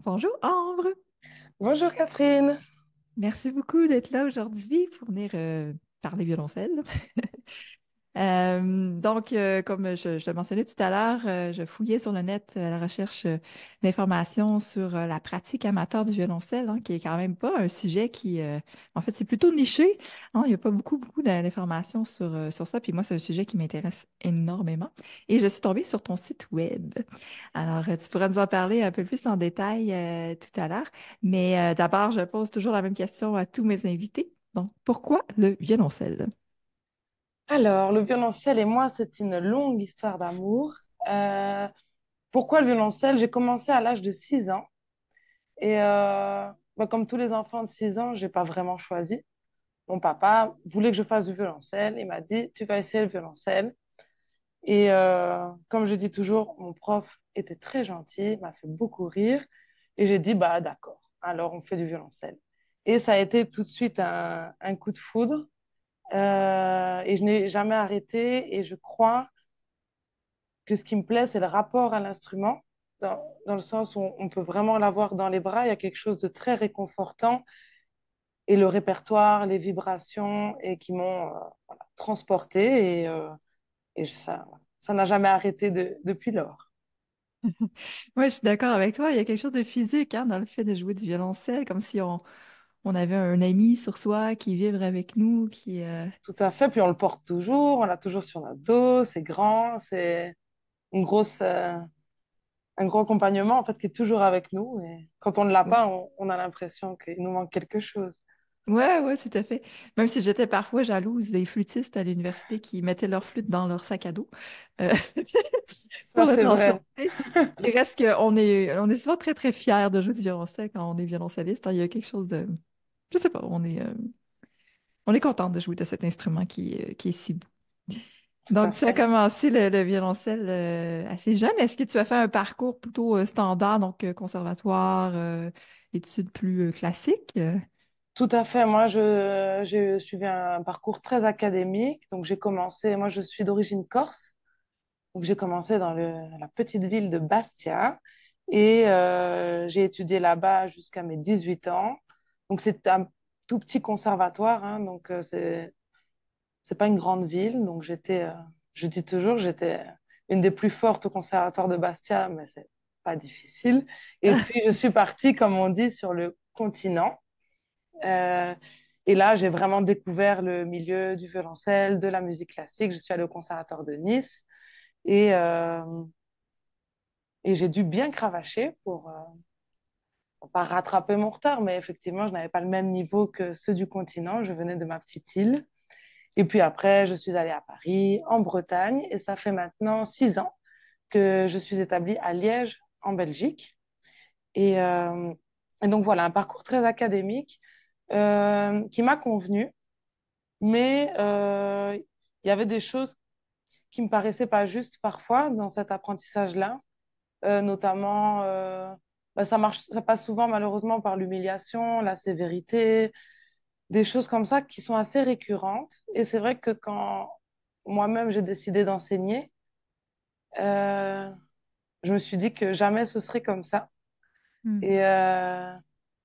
Bonjour Ambre, Bonjour Catherine. merci beaucoup d'être là aujourd'hui pour venir parler violoncelle. Comme je le mentionnais tout à l'heure, je fouillais sur le net à la recherche d'informations sur la pratique amateur du violoncelle, hein, qui est quand même pas un sujet en fait, c'est plutôt niché, hein. Il n'y a pas beaucoup d'informations sur ça. Puis moi, c'est un sujet qui m'intéresse énormément. Et je suis tombée sur ton site web. Alors, tu pourras nous en parler un peu plus en détail tout à l'heure. Mais d'abord, je pose toujours la même question à tous mes invités. Donc, pourquoi le violoncelle? Alors, le violoncelle et moi, c'est une longue histoire d'amour. Euh, Pourquoi le violoncelle? J'ai commencé à l'âge de 6 ans et comme tous les enfants de 6 ans, j'ai pas vraiment choisi. Mon papa voulait que je fasse du violoncelle. Il m'a dit, tu vas essayer le violoncelle. Et comme je dis toujours, mon prof était très gentil, m'a fait beaucoup rire. Et j'ai dit, bah d'accord, alors on fait du violoncelle. Et ça a été tout de suite un coup de foudre. Et je n'ai jamais arrêté. Et je crois que ce qui me plaît, c'est le rapport à l'instrument, dans le sens où on peut vraiment l'avoir dans les bras. Il y a quelque chose de très réconfortant. Et le répertoire, les vibrations, et qui m'ont voilà, transportée. Et ça n'a jamais arrêté depuis lors. Oui, je suis d'accord avec toi. Il y a quelque chose de physique, hein, dans le fait de jouer du violoncelle, comme si on avait un ami sur soi qui vibre avec nous, Tout à fait. Puis on le porte toujours, on l'a toujours sur notre dos. C'est grand, c'est une grosse, un gros accompagnement en fait qui est toujours avec nous. Et quand on ne l'a pas, on a l'impression qu'il nous manque quelque chose. Ouais, ouais, tout à fait. Même si j'étais parfois jalouse des flûtistes à l'université qui mettaient leur flûte dans leur sac à dos euh, pour Ça, le c'est vrai. transporter. Il reste qu'on est souvent très, très fiers de jouer du violoncelle quand on est violoncelliste, hein. Il y a quelque chose de, je sais pas, on est content de jouer de cet instrument qui est si beau. Tout à Donc, tu as fait. commencé le violoncelle assez jeune. Est-ce que tu as fait un parcours plutôt standard, donc conservatoire, études plus classiques? Tout à fait. Moi, j'ai suivi un parcours très académique. Donc, j'ai commencé, moi, je suis d'origine corse. Donc, j'ai commencé dans la petite ville de Bastia et j'ai étudié là-bas jusqu'à mes 18 ans. Donc, c'est un tout petit conservatoire, hein, donc, c'est pas une grande ville. Donc, je dis toujours, j'étais une des plus fortes au conservatoire de Bastia, mais c'est pas difficile. Et puis, je suis partie, comme on dit, sur le continent. Euh, et là, j'ai vraiment découvert le milieu du violoncelle, de la musique classique. Je suis allée au conservatoire de Nice et, euh, et j'ai dû bien cravacher pour pas rattraper mon retard. Mais effectivement, je n'avais pas le même niveau que ceux du continent. Je venais de ma petite île. Et puis après, je suis allée à Paris, en Bretagne. Et ça fait maintenant 6 ans que je suis établie à Liège, en Belgique. Et, euh, et donc voilà, un parcours très académique qui m'a convenu. Mais il y avait des choses qui me paraissaient pas justes parfois dans cet apprentissage-là. Notamment, ça marche, ça passe souvent malheureusement par l'humiliation, la sévérité, des choses comme ça qui sont assez récurrentes. Et c'est vrai que quand moi-même j'ai décidé d'enseigner, euh, je me suis dit que jamais ce serait comme ça. Hmm. Et, euh,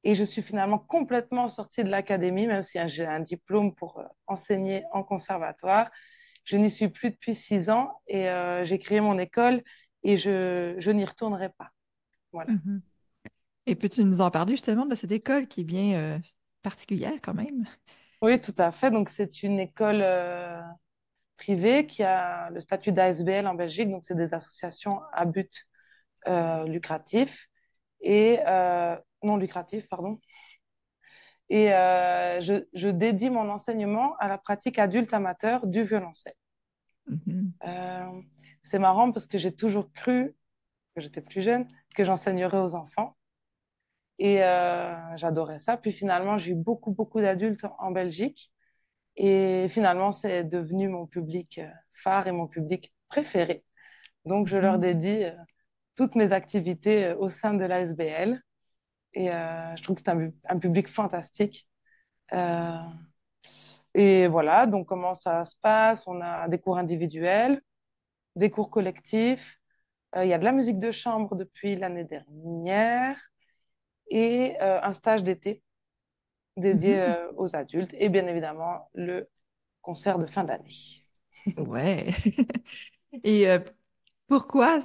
et je suis finalement complètement sortie de l'académie, même si j'ai un diplôme pour enseigner en conservatoire. Je n'y suis plus depuis 6 ans et j'ai créé mon école et je n'y retournerai pas. Voilà. Mhm. Et peux-tu nous en parler justement de cette école qui est bien particulière quand même? Oui, tout à fait. Donc, c'est une école privée qui a le statut d'ASBL en Belgique. Donc, c'est des associations à but lucratif et non lucratif, pardon. Et je dédie mon enseignement à la pratique adulte amateur du violoncelle. Mhm. Euh, c'est marrant parce que j'ai toujours cru, que j'étais plus jeune, que j'enseignerais aux enfants. Et j'adorais ça. Puis finalement, j'ai eu beaucoup d'adultes en Belgique. Et finalement, c'est devenu mon public phare et mon public préféré. Donc, je leur Mhm. dédie toutes mes activités au sein de l'ASBL. Et je trouve que c'est un public fantastique. Euh, et voilà, donc comment ça se passe? On a des cours individuels, des cours collectifs. Il y a de la musique de chambre depuis l'année dernière. et un stage d'été dédié Mhm. aux adultes et bien évidemment le concert de fin d'année. Ouais. Et pourquoi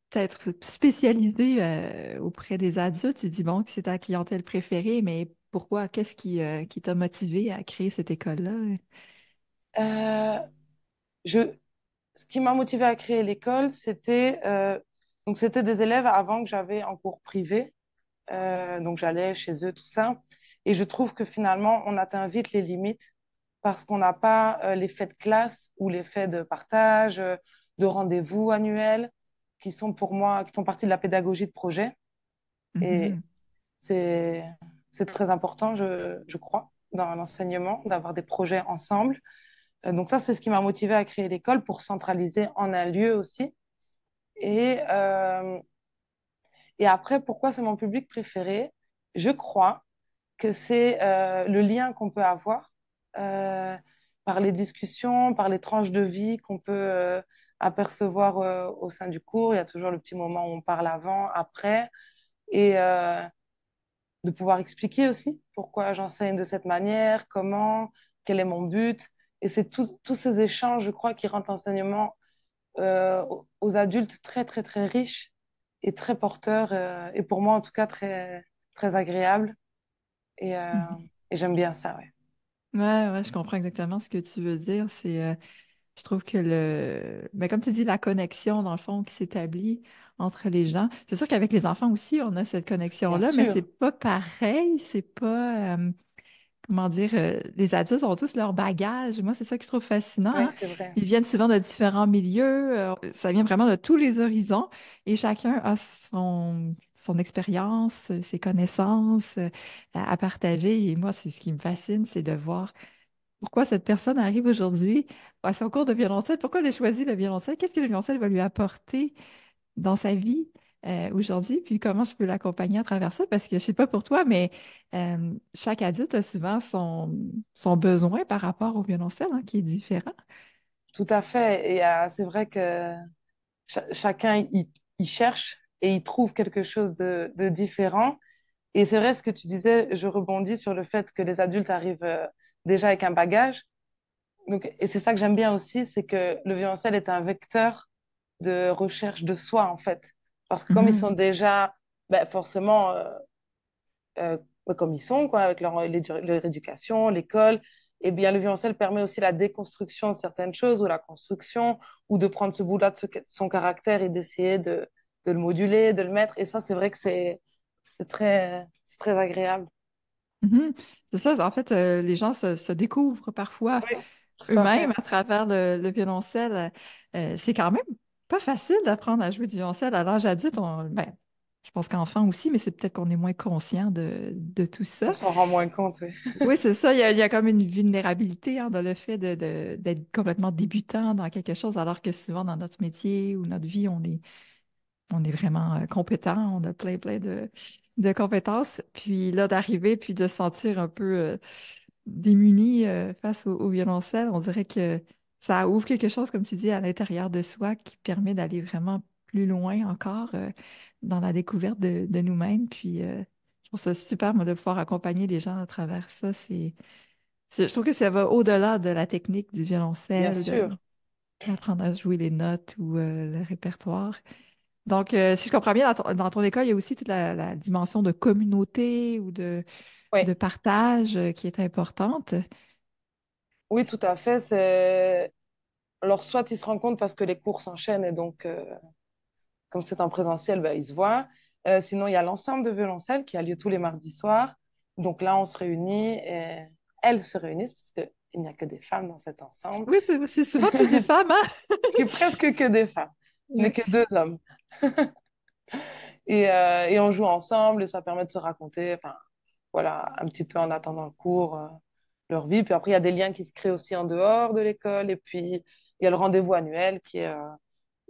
t'être spécialisé auprès des adultes? Tu dis, bon, que c'est ta clientèle préférée, mais pourquoi? Qu'est-ce qui t'a motivé à créer cette école-là? Euh, je, Ce qui m'a motivé à créer l'école, c'était des élèves avant que j'avais en cours privé. Donc j'allais chez eux, tout ça. Et je trouve que finalement, on atteint vite les limites parce qu'on n'a pas l'effet de classe ou l'effet de partage, de rendez-vous annuels qui sont pour moi, qui font partie de la pédagogie de projet. Et Mhm. c'est, c'est très important, je crois, dans l'enseignement, d'avoir des projets ensemble. Donc ça, c'est ce qui m'a motivé à créer l'école pour centraliser en un lieu aussi. Et, euh, et après, pourquoi c'est mon public préféré? Je crois que c'est le lien qu'on peut avoir euh, par les discussions, par les tranches de vie qu'on peut apercevoir au sein du cours. Il y a toujours le petit moment où on parle avant, après, et de pouvoir expliquer aussi pourquoi j'enseigne de cette manière, comment, quel est mon but. Et c'est tous ces échanges, je crois, qui rendent l'enseignement aux adultes très, très, très riche et très porteur, et pour moi, en tout cas, très, très agréable. Et, euh, Mhm. et j'aime bien ça, ouais. Ouais, ouais, je comprends exactement ce que tu veux dire. Je trouve que mais comme tu dis, la connexion, dans le fond, qui s'établit entre les gens. C'est sûr qu'avec les enfants aussi, on a cette Bien connexion-là, mais c'est sûr. pas pareil. C'est pas, comment dire, les adultes ont tous leur bagage. Moi, c'est ça que je trouve fascinant, Oui, hein. c'est vrai. Ils viennent souvent de différents milieux. Ça vient vraiment de tous les horizons et chacun a son expérience, ses connaissances à partager. Et moi, c'est ce qui me fascine, c'est de voir pourquoi cette personne arrive aujourd'hui à son cours de violoncelle, pourquoi elle a choisi le violoncelle, qu'est-ce que le violoncelle va lui apporter dans sa vie aujourd'hui, puis comment je peux l'accompagner à travers ça, parce que je sais pas pour toi, mais chaque adulte a souvent son besoin par rapport au violoncelle, hein, qui est différent. Tout à fait. Et c'est vrai que chacun y cherche et il trouve quelque chose de différent. Et c'est vrai ce que tu disais, je rebondis sur le fait que les adultes arrivent déjà avec un bagage. Donc, et c'est ça que j'aime bien aussi, c'est que le violoncelle est un vecteur de recherche de soi, en fait. Parce que comme ils Mhm, sont déjà ben, forcément euh, comme ils sont, quoi, avec leur éducation, l'école, eh bien, le violoncelle permet aussi la déconstruction de certaines choses ou la construction, ou de prendre ce bout-là de son caractère et d'essayer de le moduler, de le mettre. Et ça, c'est vrai que c'est très agréable. mhm. C'est ça, en fait, les gens se découvrent parfois Oui, tout à eux-mêmes fait. à travers le violoncelle. C'est quand même pas facile d'apprendre à jouer du violoncelle à l'âge adulte. Ben, je pense qu'enfant aussi, mais c'est peut-être qu'on est moins conscient de tout On ça. s'en rend moins compte, oui. Oui, c'est ça. Il y a comme une vulnérabilité hein, dans le fait d'être complètement débutant dans quelque chose, alors que souvent dans notre métier ou notre vie, on est vraiment compétent, on a plein de compétences. Puis là, d'arriver, puis de se sentir un peu démuni face au violoncelle, on dirait que ça ouvre quelque chose, comme tu dis, à l'intérieur de soi qui permet d'aller vraiment plus loin encore dans la découverte de nous-mêmes. Puis je trouve ça super, moi, de pouvoir accompagner les gens à travers ça. Je trouve que ça va au-delà de la technique du Bien violoncelle, sûr. d'apprendre à jouer les notes ou le répertoire. Donc, si je comprends bien, dans ton école, il y a aussi toute la dimension de communauté ou de Oui, partage qui est importante. oui, tout à fait. Alors, soit ils se rendent compte parce que les cours s'enchaînent et donc comme c'est en présentiel, ben, ils se voient. Sinon, il y a l'ensemble de violoncelle qui a lieu tous les mardis soirs. Donc là, on se réunit et elles se réunissent parce qu'il n'y a que des femmes dans cet ensemble. Oui, c'est souvent plus des femmes, hein? Il n'y a presque que des femmes. On n'est Oui. que deux hommes. Et on joue ensemble et ça permet de se raconter, enfin, voilà, un petit peu en attendant le cours, leur vie. Puis après, il y a des liens qui se créent aussi en dehors de l'école. Et puis, il y a le rendez-vous annuel qui est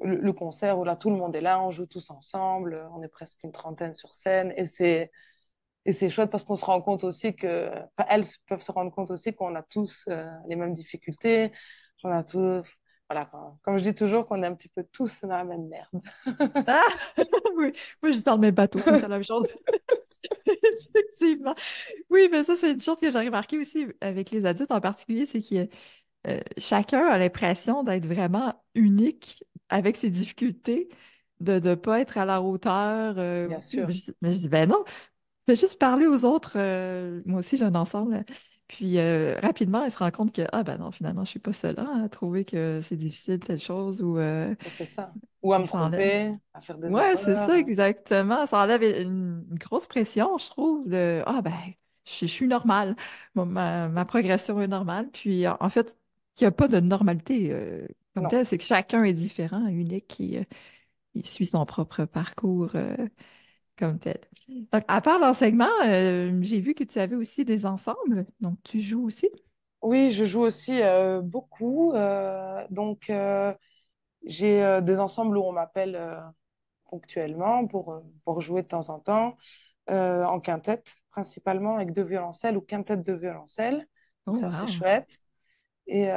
le concert où là, tout le monde est là, on joue tous ensemble, on est presque une trentaine sur scène. Et c'est chouette parce qu'on se rend compte aussi que, enfin, elles peuvent se rendre compte aussi qu'on a tous les mêmes difficultés, qu'on a tous, voilà, comme je dis toujours, qu'on est un petit peu tous dans la même merde. Ah! Oui. Moi, je suis dans le même bateau, c'est la même chose. Effectivement. Oui, mais ça, c'est une chose que j'ai remarqué aussi avec les adultes en particulier, c'est que chacun a l'impression d'être vraiment unique avec ses difficultés, de ne pas être à la hauteur. Bien Oui, sûr, mais je dis, ben non, fais juste parler aux autres. Moi aussi, j'ai un ensemble. Puis rapidement, elle se rend compte que, ah ben non, finalement, je suis pas seule hein, à trouver que c'est difficile telle chose ou c'est ça. Ou à me ça enlève. tromper, à faire des Ouais, c'est ça, erreurs. exactement. Ça enlève une grosse pression, je trouve, de ah ben, je suis normale. Ma progression est normale. Puis en fait, il n'y a pas de normalité comme Non. telle, c'est que chacun est différent, unique, il suit son propre parcours comme tel. Donc, à part l'enseignement, j'ai vu que tu avais aussi des ensembles, donc tu joues aussi. Oui, je joue aussi beaucoup. J'ai des ensembles où on m'appelle ponctuellement pour jouer de temps en temps, en quintette principalement, avec deux violoncelles ou quintette de violoncelle. Donc Oh, ça, c'est wow. chouette. Et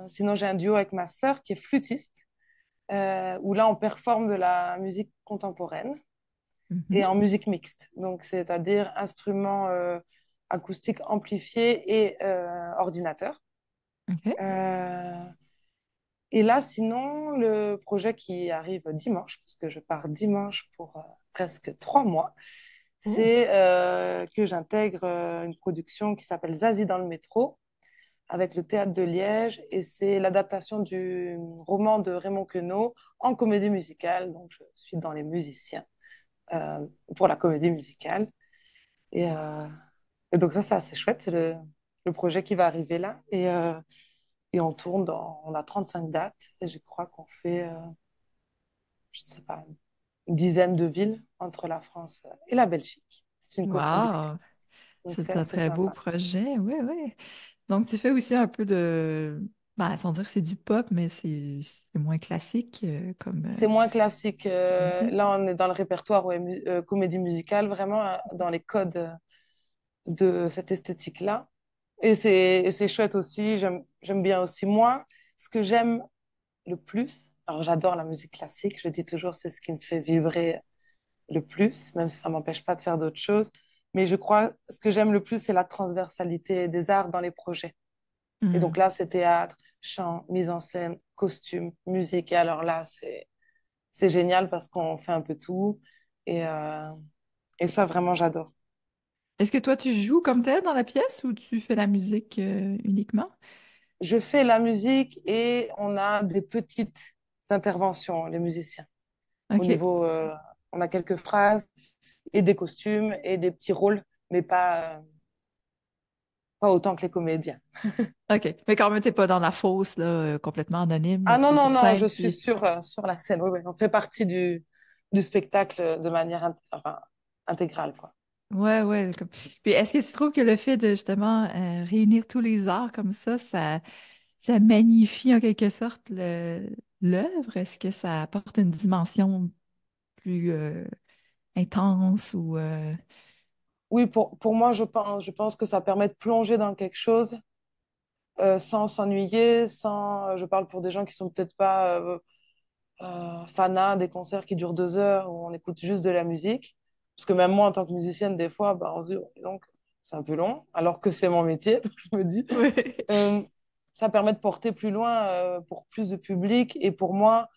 sinon, j'ai un duo avec ma sœur qui est flûtiste, où là, on performe de la musique contemporaine et Mhm. en musique mixte. Donc, c'est-à-dire instruments acoustiques amplifiés et ordinateur. OK. Euh, et là, sinon, le projet qui arrive dimanche, parce que je pars dimanche pour presque 3 mois, Oh. c'est que j'intègre une production qui s'appelle Zazie dans le métro avec le Théâtre de Liège et c'est l'adaptation du roman de Raymond Queneau en comédie musicale. Donc, je suis dans les musiciens pour la comédie musicale. Et, euh, et donc, ça, c'est assez chouette. C'est le projet qui va arriver là. Et on tourne on a 35 dates et je crois qu'on fait, je ne sais pas, une dizaine de villes entre la France et la Belgique. C'est une coproduction. Wow. Donc, c'est C'est un assez très beau sympa. projet. Oui, oui. Donc, tu fais aussi un peu de. Ben, sans dire que c'est du pop, mais c'est moins classique comme C'est moins classique. musique. Là, on est dans le répertoire ouais, comédie musicale, vraiment dans les codes de cette esthétique-là. Et c'est chouette aussi. J'aime bien aussi. Moi, ce que j'aime le plus, alors j'adore la musique classique, je dis toujours, c'est ce qui me fait vibrer le plus, même si ça m'empêche pas de faire d'autres choses. Mais je crois, ce que j'aime le plus, c'est la transversalité des arts dans les projets. Et donc Mhm. là, c'est théâtre, chant, mise en scène, costume, musique. Et alors là, c'est génial parce qu'on fait un peu tout. Et, euh, et ça, vraiment, j'adore. Est-ce que toi, tu joues comme tel dans la pièce ou tu fais la musique uniquement? Je fais la musique et on a des petites interventions, les musiciens. Au OK. niveau, on a quelques phrases et des costumes et des petits rôles, mais pas autant que les comédiens. OK. Mais quand même, t'es pas dans la fosse, là, complètement anonyme, là, Ah non, tu es non, sur non, scène, je suis puis. sur la scène. Oui, oui, on fait partie du spectacle de manière enfin, intégrale, quoi. Ouais, ouais. Puis est-ce que tu trouves que le fait de justement réunir tous les arts comme ça magnifie en quelque sorte l'œuvre? Est-ce que ça apporte une dimension plus intense ou Oui, pour moi, je pense que ça permet de plonger dans quelque chose sans s'ennuyer, je parle pour des gens qui sont peut-être pas fanat des concerts qui durent 2 heures où on écoute juste de la musique. Parce que même moi, en tant que musicienne, des fois, bah, on se dit, oh, dis donc, c'est un peu long, alors que c'est mon métier. Donc je me dis, Oui. euh, ça permet de porter plus loin pour plus de public. Et pour moi,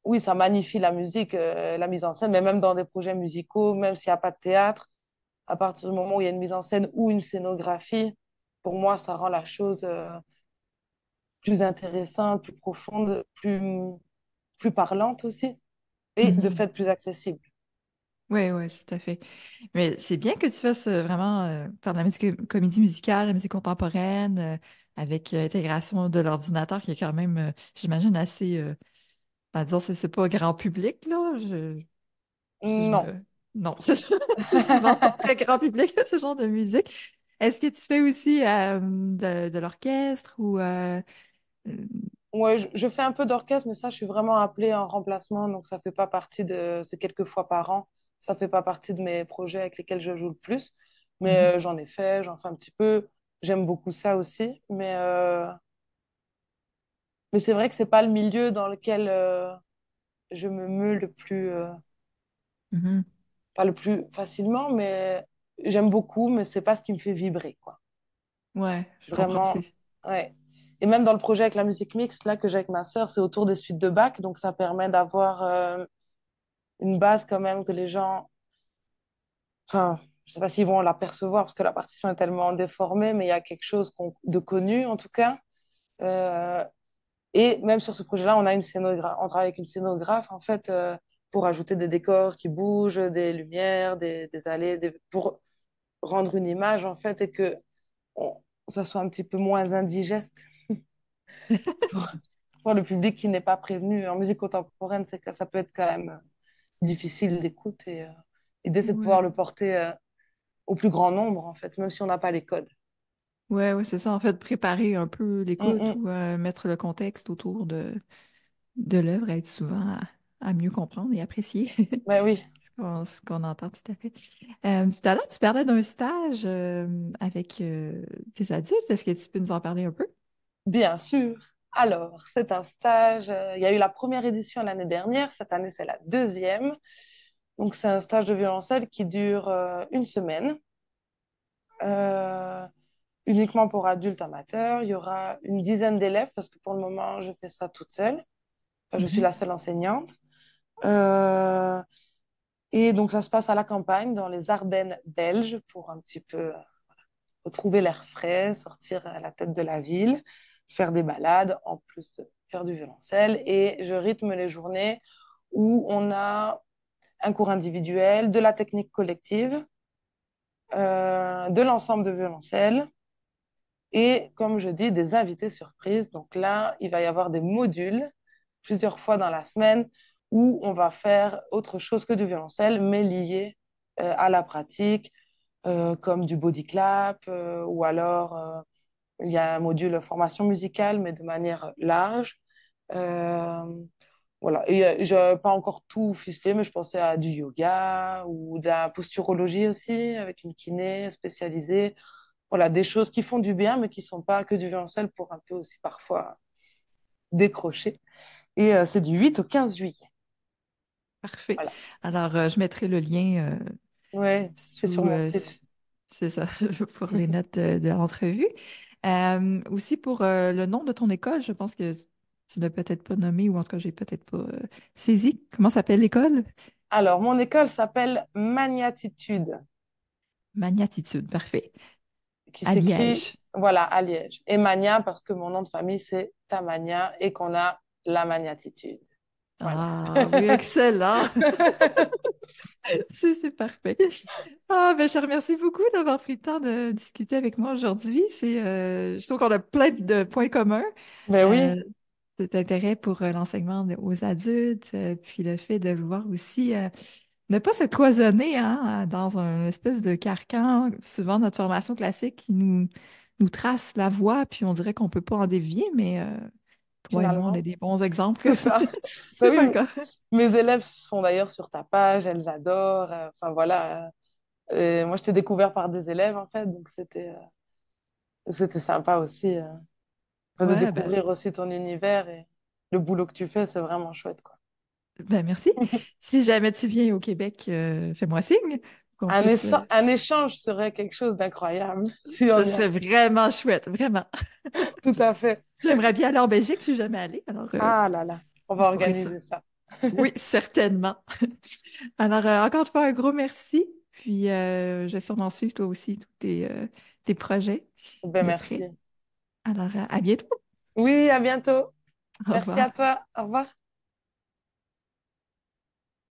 oui, ça magnifie la musique, la mise en scène, mais même dans des projets musicaux, même s'il n'y a pas de théâtre, à partir du moment où il y a une mise en scène ou une scénographie, pour moi, ça rend la chose plus intéressante, plus profonde, plus parlante aussi, et de Mhm. fait plus accessible. Oui, oui, tout à fait. Mais c'est bien que tu fasses vraiment tant de la musique comédie musicale, la musique contemporaine, avec l'intégration de l'ordinateur qui est quand même, j'imagine, assez. Ben, disons, c'est pas grand public, là. Je Non. me... Non, c'est souvent pas très grand public, ce genre de musique. Est-ce que tu fais aussi de l'orchestre ou... euh, Ouais, je fais un peu d'orchestre, mais ça, je suis vraiment appelée en remplacement, donc ça fait pas partie de... C'est quelques fois par an. Ça fait pas partie de mes projets avec lesquels je joue le plus. mhm, Mais j'en ai fait, j'en fais un petit peu. J'aime beaucoup ça aussi. Mais c'est vrai que c'est pas le milieu dans lequel je me meus le plus... mhm. pas le plus facilement, mais... j'aime beaucoup, mais c'est pas ce qui me fait vibrer, quoi. Ouais, je comprends. Vraiment, ouais. Et même dans le projet avec la musique mixte, là, que j'ai avec ma sœur, c'est autour des suites de Bach, donc ça permet d'avoir une base quand même que les gens, enfin, je sais pas s'ils vont l'apercevoir parce que la partition est tellement déformée, mais il y a quelque chose de connu en tout cas. Euh, et même sur ce projet-là, on a on travaille avec une scénographe en fait pour ajouter des décors qui bougent, des lumières, des allées, pour rendre une image en fait et que on- ça soit un petit peu moins indigeste pour, pour le public qui n'est pas prévenu. En musique contemporaine, c'est que ça peut être quand même difficile d'écoute et l'idée c'est de pouvoir Ouais. le porter au plus grand nombre en fait, même si on n'a pas les codes. Ouais, ouais, c'est ça. En fait, préparer un peu Mm, l'écoute mm. ou mettre le contexte autour de l'œuvre aide souvent à mieux comprendre et apprécier Ben oui, ce qu'on entend tout à fait. Tout à l'heure, tu parlais d'un stage avec des adultes. Est-ce que tu peux nous en parler un peu? bien sûr. Alors, c'est un stage. Il y a eu la première édition l'année dernière. Cette année, c'est la deuxième. Donc, c'est un stage de violoncelle qui dure une semaine, euh, uniquement pour adultes amateurs. Il y aura une dizaine d'élèves parce que pour le moment, je fais ça toute seule. Enfin, je suis Mhm. la seule enseignante. Euh, et donc, ça se passe à la campagne, dans les Ardennes belges, pour un petit peu retrouver l'air frais, sortir à la tête de la ville, faire des balades, en plus de faire du violoncelle. Et je rythme les journées où on a un cours individuel, de la technique collective, de l'ensemble de violoncelle et, comme je dis, des invités surprises. Donc là, il va y avoir des modules plusieurs fois dans la semaine où on va faire autre chose que du violoncelle, mais lié à la pratique, comme du body clap ou alors il y a un module formation musicale, mais de manière large. Euh, voilà. Et je n'avais pas encore tout ficelé, mais je pensais à du yoga ou de la posturologie aussi, avec une kiné spécialisée. Voilà, des choses qui font du bien, mais qui ne sont pas que du violoncelle pour un peu aussi parfois décrocher. Et c'est du 8 au 15 juillet. Parfait. Voilà. Alors, je mettrai le lien Ouais, c'est sur sous, mon site. c'est ça, pour les notes de l'entrevue. Aussi pour le nom de ton école, je pense que tu l'as peut-être pas nommé ou en tout cas, j'ai peut-être pas saisi. Comment s'appelle l'école? Alors, mon école s'appelle Magnatitude, Magnatitude, parfait. qui À s'écrit, Liège. voilà, à Liège. Et Magna, parce que mon nom de famille, c'est Tamagna et qu'on a la magnatitude. Voilà. Ah oui, excellent. C'est parfait. Ah, ben, je te remercie beaucoup d'avoir pris le temps de discuter avec moi aujourd'hui. Je trouve qu'on a plein de points communs. Ben oui, Euh, Cet intérêt pour l'enseignement aux adultes, puis le fait de vouloir aussi ne pas se cloisonner hein, dans un espèce de carcan. Souvent, notre formation classique qui nous trace la voie, puis on dirait qu'on ne peut pas en dévier, mais toi et moi, on est finalement, des bons exemples. c'est ça. Ben C'est oui, pas le cas. mes élèves sont d'ailleurs sur ta page, elles adorent. Enfin voilà. Et moi, je t'ai découvert par des élèves, en fait, donc c'était sympa aussi de Ouais, découvrir aussi ton univers et le boulot que tu fais, c'est vraiment chouette, quoi. merci. Si jamais tu viens au Québec, fais-moi signe qu'on puisse. Un échange serait quelque chose d'incroyable, si Ce on y serait arrive. vraiment chouette, vraiment. Tout à fait. J'aimerais bien aller en Belgique, je suis jamais allée, alors Ah là là, on on va pourrait ça. organiser ça. Oui, certainement. Alors, encore une fois, un gros merci. Puis, je vais sûrement suivre toi aussi tous tes projets Ben de près. merci. Alors, à bientôt. Oui, à bientôt. Au Merci à revoir. toi. Au revoir.